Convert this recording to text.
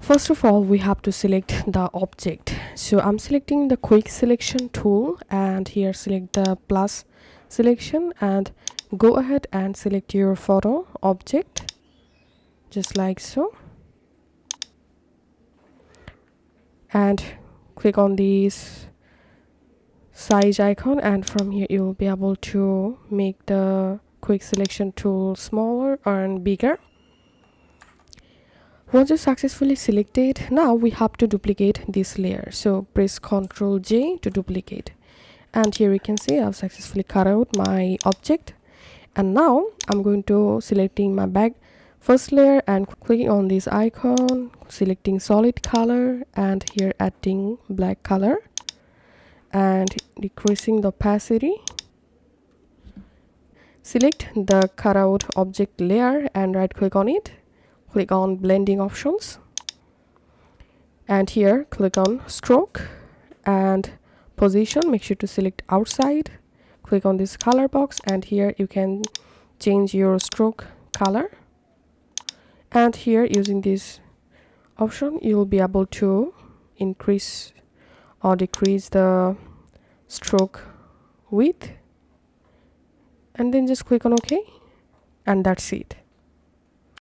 First of all, we have to select the object. So I'm selecting the quick selection tool, and here select the plus selection and go ahead and select your photo object just like so, and click on this size icon, and from here you will be able to make the quick selection tool smaller and bigger. Once you successfully selected, now we have to duplicate this layer, so press Ctrl J to duplicate, and here you can see I've successfully cut out my object. And now I'm going to selecting my back first layer and clicking on this icon, selecting solid color, and here adding black color and decreasing the opacity. Select the cutout object layer and right click on it, click on blending options, and here click on stroke and position. Make sure to select outside, click on this color box, and here you can change your stroke color, and here using this option you will be able to increase or decrease the stroke width, and then just click on OK, and that's it.